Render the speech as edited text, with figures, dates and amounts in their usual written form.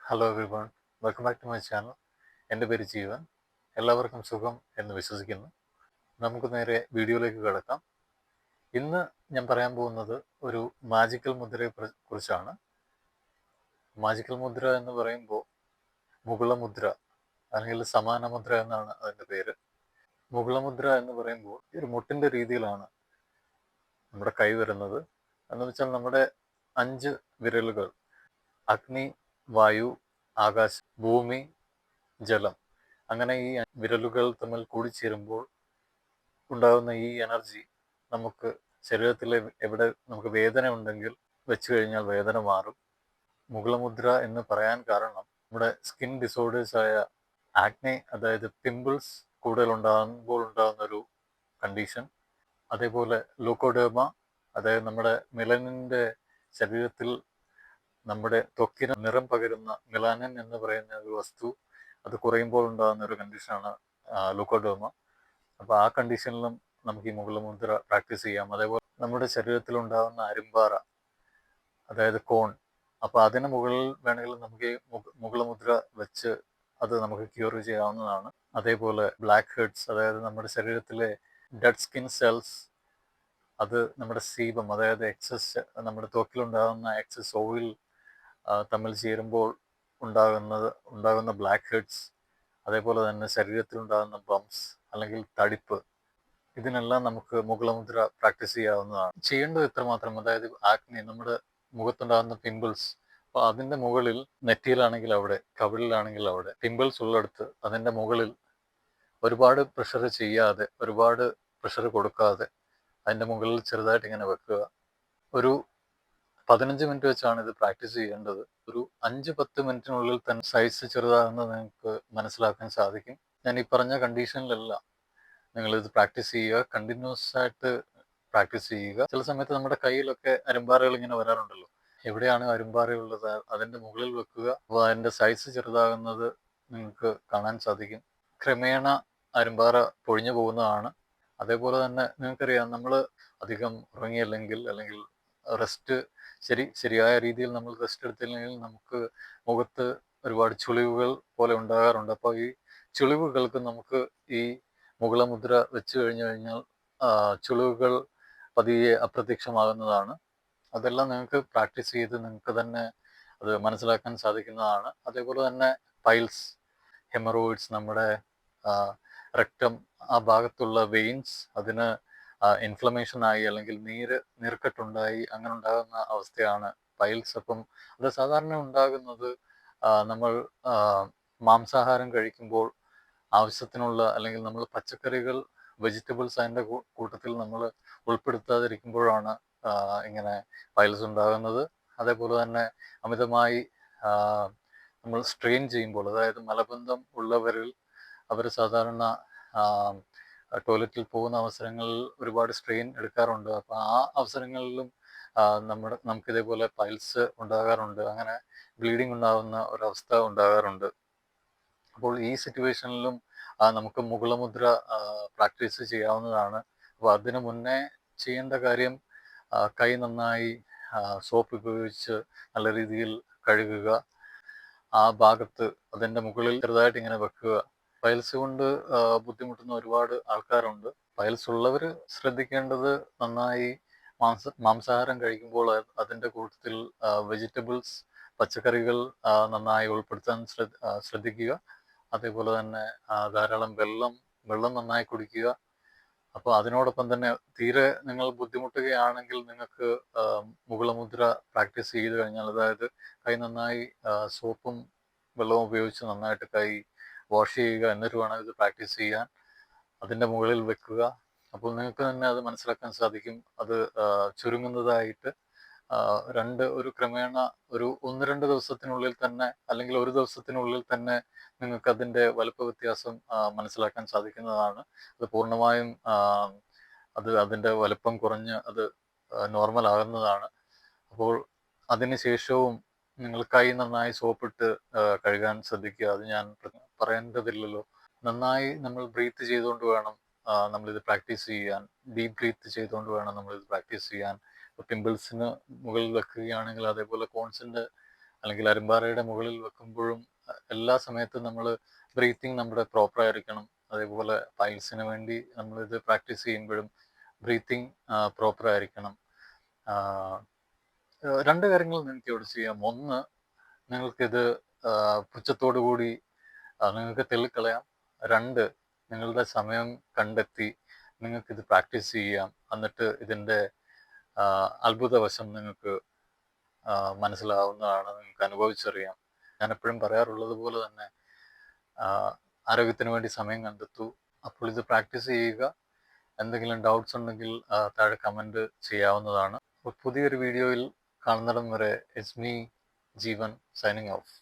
Hello everyone, welcome back to my channel. എൻ്റെ പേര് ജീവൻ. എല്ലാവർക്കും സുഖം എന്ന് വിശ്വസിക്കുന്നു. നമുക്ക് നേരെ വീഡിയോയിലേക്ക് കിടക്കാം. ഇന്ന് ഞാൻ പറയാൻ പോകുന്നത് ഒരു മാജിക്കൽ മുദ്രയെ കുറിച്ചാണ്. മാജിക്കൽ മുദ്ര എന്ന് പറയുമ്പോൾ മുകുളമുദ്ര അല്ലെങ്കിൽ സമാന മുദ്ര എന്നാണ് അതിൻ്റെ പേര്. മുകുളമുദ്ര എന്ന് പറയുമ്പോൾ ഒരു മുട്ടിൻ്റെ രീതിയിലാണ് നമ്മുടെ കൈ വരുന്നത്. എന്ന് വെച്ചാൽ നമ്മുടെ 5 വിരലുകൾ അഗ്നി, വായു, ആകാശം, ഭൂമി, ജലം, അങ്ങനെ ഈ വിരലുകൾ തമ്മിൽ കൂടിച്ചേരുമ്പോൾ ഉണ്ടാകുന്ന ഈ എനർജി നമുക്ക് ശരീരത്തിലെ എവിടെ നമുക്ക് വേദന ഉണ്ടെങ്കിൽ വെച്ച് കഴിഞ്ഞാൽ വേദന മാറും. മുകുളമുദ്ര എന്ന് പറയാൻ കാരണം നമ്മുടെ സ്കിൻ ഡിസോർഡേഴ്സ് ആയ ആക്നെ, അതായത് പിമ്പിൾസ് കൂടുതൽ ഉണ്ടാകുമ്പോൾ ഉണ്ടാകുന്ന ഒരു കണ്ടീഷൻ, അതേപോലെ ലൂക്കോഡേർമ, അതായത് നമ്മുടെ മെലനിൻ്റെ ശരീരത്തിൽ നമ്മുടെ ത്വക്കിന് നിറം പകരുന്ന മെലാനിൻ എന്ന് പറയുന്ന ഒരു വസ്തു അത് കുറയുമ്പോൾ ഉണ്ടാകുന്ന ഒരു കണ്ടീഷനാണ് ലൂക്കോഡേർമ. അപ്പോൾ ആ കണ്ടീഷനിലും നമുക്ക് ഈ മുകുളമുദ്ര പ്രാക്ടീസ് ചെയ്യാം. അതേപോലെ നമ്മുടെ ശരീരത്തിലുണ്ടാകുന്ന അരുമ്പാറ, അതായത് കോൺ, അപ്പോൾ അതിന് മുകളിൽ വേണമെങ്കിൽ നമുക്ക് ഈ മുകുളമുദ്ര വെച്ച് അത് നമുക്ക് ക്യൂർ ചെയ്യാവുന്നതാണ്. അതേപോലെ ബ്ലാക്ക് ഹെഡ്സ്, അതായത് നമ്മുടെ ശരീരത്തിലെ ഡെഡ് സ്കിൻ സെൽസ്, അത് നമ്മുടെ സീബം, അതായത് എക്സസ് നമ്മുടെ ത്വക്കിലുണ്ടാകുന്ന എക്സസ് ഓയിൽ തമ്മിൽ ചേരുമ്പോൾ ഉണ്ടാകുന്ന ബ്ലാക്ക് ഹെഡ്സ്, അതേപോലെ തന്നെ ശരീരത്തിലുണ്ടാകുന്ന ബംസ് അല്ലെങ്കിൽ തടിപ്പ്, ഇതിനെല്ലാം നമുക്ക് മുകുളമുദ്ര പ്രാക്ടീസ് ചെയ്യാവുന്നതാണ്. ചെയ്യേണ്ടത് ഇത്രമാത്രം, അതായത് ആക്നെ, നമ്മുടെ മുഖത്തുണ്ടാകുന്ന പിമ്പിൾസ്, അപ്പോൾ അതിൻ്റെ മുകളിൽ നെറ്റിയിലാണെങ്കിൽ അവിടെ, കവിളിലാണെങ്കിൽ അവിടെ, പിമ്പിൾസ് ഉള്ളിടത്ത് അതിൻ്റെ മുകളിൽ ഒരുപാട് പ്രഷർ ചെയ്യാതെ, ഒരുപാട് പ്രഷർ കൊടുക്കാതെ അതിൻ്റെ മുകളിൽ ചെറുതായിട്ട് ഇങ്ങനെ വെക്കുക. ഒരു 15 മിനിറ്റ് വെച്ചാണ് ഇത് പ്രാക്ടീസ് ചെയ്യേണ്ടത്. ഒരു 5-10 മിനിറ്റിനുള്ളിൽ തന്നെ സൈസ് ചെറുതാകുന്നത് നിങ്ങൾക്ക് മനസ്സിലാക്കാൻ സാധിക്കും. ഞാൻ ഈ പറഞ്ഞ കണ്ടീഷനിലെല്ലാം നിങ്ങളിത് പ്രാക്ടീസ് ചെയ്യുക, കണ്ടിന്യൂസ് ആയിട്ട് പ്രാക്ടീസ് ചെയ്യുക. ചില സമയത്ത് നമ്മുടെ കയ്യിലൊക്കെ അരുമ്പാറകൾ ഇങ്ങനെ വരാറുണ്ടല്ലോ. എവിടെയാണ് അരുമ്പാറയുള്ളത് അതിൻ്റെ മുകളിൽ വെക്കുക. അപ്പോൾ അതിൻ്റെ സൈസ് ചെറുതാകുന്നത് നിങ്ങൾക്ക് കാണാൻ സാധിക്കും. ക്രമേണ അരുമ്പാറ പൊഴിഞ്ഞു പോകുന്നതാണ്. അതേപോലെ തന്നെ നിങ്ങൾക്കറിയാം, നമ്മൾ അധികം ഉറങ്ങിയില്ലെങ്കിൽ അല്ലെങ്കിൽ റെസ്റ്റ് ശരിയായ രീതിയിൽ നമ്മൾ റെസ്റ്റ് എടുത്തില്ലെങ്കിൽ നമുക്ക് മുഖത്ത് ഒരുപാട് ചുളിവുകൾ പോലെ ഉണ്ടാകാറുണ്ട്. അപ്പോൾ ഈ ചുളിവുകൾക്ക് നമുക്ക് ഈ മുകുളമുദ്ര വെച്ച് കഴിഞ്ഞാൽ ചുളിവുകൾ പതിയെ അപ്രത്യക്ഷമാകുന്നതാണ്. അതെല്ലാം നിങ്ങൾക്ക് പ്രാക്ടീസ് ചെയ്ത് നിങ്ങൾക്ക് തന്നെ അത് മനസ്സിലാക്കാൻ സാധിക്കുന്നതാണ്. അതേപോലെ തന്നെ പൈൽസ്, ഹെമറോയിഡ്സ്, നമ്മുടെ റെക്ടം, ആ ഭാഗത്തുള്ള വെയിൻസ്, അതിന് ഇൻഫ്ലമേഷൻ ആയി അല്ലെങ്കിൽ നീർക്കെട്ടുണ്ടായി അങ്ങനെ ഉണ്ടാകുന്ന അവസ്ഥയാണ് പൈൽസ്. അപ്പം അത് സാധാരണ ഉണ്ടാകുന്നത് നമ്മൾ മാംസാഹാരം കഴിക്കുമ്പോൾ ആവശ്യത്തിനുള്ള അല്ലെങ്കിൽ നമ്മൾ പച്ചക്കറികൾ, വെജിറ്റബിൾസ് അതിൻ്റെ കൂട്ടത്തിൽ നമ്മൾ ഉൾപ്പെടുത്താതിരിക്കുമ്പോഴാണ് ഇങ്ങനെ പൈൽസ് ഉണ്ടാകുന്നത്. അതേപോലെ തന്നെ അമിതമായി നമ്മൾ സ്ട്രെയിൻ ചെയ്യുമ്പോൾ, അതായത് മലബന്ധം ഉള്ളവരിൽ അവർ സാധാരണ ടോയ്ലറ്റിൽ പോകുന്ന അവസരങ്ങളിൽ ഒരുപാട് സ്ട്രെയിൻ എടുക്കാറുണ്ട്. അപ്പോൾ ആ അവസരങ്ങളിലും നമുക്കിതേപോലെ പൈൽസ് ഉണ്ടാകാറുണ്ട്, അങ്ങനെ ബ്ലീഡിങ് ഉണ്ടാകുന്ന ഒരവസ്ഥ ഉണ്ടാകാറുണ്ട്. അപ്പോൾ ഈ സിറ്റുവേഷനിലും നമുക്ക് മുകുളമുദ്ര പ്രാക്ടീസ് ചെയ്യാവുന്നതാണ്. അപ്പോൾ അതിനു മുന്നേ ചെയ്യേണ്ട കാര്യം, കൈ നന്നായി സോപ്പ് ഉപയോഗിച്ച് നല്ല രീതിയിൽ കഴുകുക. ആ ഭാഗത്ത് അതിൻ്റെ മുകളിൽ ചെറുതായിട്ട് ഇങ്ങനെ വെക്കുക. പൈൽസ് കൊണ്ട് ബുദ്ധിമുട്ടുന്ന ഒരുപാട് ആൾക്കാരുണ്ട്. പൈൽസ് ഉള്ളവർ ശ്രദ്ധിക്കേണ്ടത്, നന്നായി മാംസാഹാരം കഴിക്കുമ്പോൾ അതിൻ്റെ കൂട്ടത്തിൽ വെജിറ്റബിൾസ്, പച്ചക്കറികൾ നന്നായി ഉൾപ്പെടുത്താൻ ശ്രദ്ധിക്കുക. അതേപോലെ തന്നെ ധാരാളം വെള്ളം നന്നായി കുടിക്കുക. അപ്പോൾ അതിനോടൊപ്പം തന്നെ തീരെ നിങ്ങൾ ബുദ്ധിമുട്ടുകയാണെങ്കിൽ നിങ്ങൾക്ക് മുകുളമുദ്ര പ്രാക്ടീസ് ചെയ്ത് കഴിഞ്ഞാൽ, അതായത് കൈ നന്നായി സോപ്പും വെള്ളവും ഉപയോഗിച്ച് നന്നായിട്ട് കൈ വാഷ് ചെയ്യുക, എന്നിട്ട് വേണം ഇത് പ്രാക്ടീസ് ചെയ്യാൻ. അതിൻ്റെ മുകളിൽ വെക്കുക. അപ്പോൾ നിങ്ങൾക്ക് തന്നെ അത് മനസ്സിലാക്കാൻ സാധിക്കും, അത് ചുരുങ്ങുന്നതായിട്ട്. ഒരു ക്രമേണ ഒരു 1-2 ദിവസത്തിനുള്ളിൽ തന്നെ അല്ലെങ്കിൽ ഒരു ദിവസത്തിനുള്ളിൽ തന്നെ നിങ്ങൾക്ക് അതിൻ്റെ വലുപ്പ വ്യത്യാസം മനസ്സിലാക്കാൻ സാധിക്കുന്നതാണ്. അത് പൂർണ്ണമായും അതിൻ്റെ വലുപ്പം കുറഞ്ഞ് അത് നോർമൽ ആകുന്നതാണ്. അപ്പോൾ അതിനുശേഷവും നിങ്ങൾ കൈ നന്നായി സോപ്പിട്ട് കഴുകാൻ ശ്രദ്ധിക്കുക. അത് ഞാൻ പറയേണ്ടതില്ലല്ലോ. നന്നായി നമ്മൾ ബ്രീത്ത് ചെയ്തുകൊണ്ട് വേണം നമ്മളിത് പ്രാക്ടീസ് ചെയ്യാൻ. ഡീപ്പ് ബ്രീത്ത് ചെയ്തുകൊണ്ട് വേണം നമ്മളിത് പ്രാക്ടീസ് ചെയ്യാൻ. പിമ്പിൾസിന് മുകളിൽ വെക്കുകയാണെങ്കിൽ, അതേപോലെ കോൺസിൻ്റെ അല്ലെങ്കിൽ അരുമ്പാറയുടെ മുകളിൽ വെക്കുമ്പോഴും എല്ലാ സമയത്തും നമ്മൾ ബ്രീത്തിങ് നമ്മുടെ പ്രോപ്പർ ആയിരിക്കണം. അതേപോലെ പൈൽസിന് വേണ്ടി നമ്മളിത് പ്രാക്ടീസ് ചെയ്യുമ്പോഴും ബ്രീത്തിങ് പ്രോപ്പർ ആയിരിക്കണം. രണ്ട് കാര്യങ്ങൾ നിങ്ങൾക്ക് ഇവിടെ ചെയ്യാം. ഒന്ന്, നിങ്ങൾക്കിത് പുച്ഛത്തോടു കൂടി നിങ്ങൾക്ക് തള്ളിക്കളയാം. രണ്ട്, നിങ്ങളുടെ സമയം കണ്ടെത്തി നിങ്ങൾക്കിത് പ്രാക്ടീസ് ചെയ്യാം. എന്നിട്ട് ഇതിൻ്റെ അത്ഭുതവശം നിങ്ങൾക്ക് മനസ്സിലാവുന്നതാണ്, നിങ്ങൾക്ക് അനുഭവിച്ചറിയാം. ഞാൻ എപ്പോഴും പറയാറുള്ളത് പോലെ തന്നെ ആരോഗ്യത്തിന് വേണ്ടി സമയം കണ്ടെത്തൂ. അപ്പോൾ ഇത് പ്രാക്ടീസ് ചെയ്യുക. എന്തെങ്കിലും ഡൗട്ട്സ് ഉണ്ടെങ്കിൽ താഴെ കമൻറ്റ് ചെയ്യാവുന്നതാണ്. പുതിയൊരു വീഡിയോയിൽ കാണുന്നിടം വരെ it's me Jeevan signing off.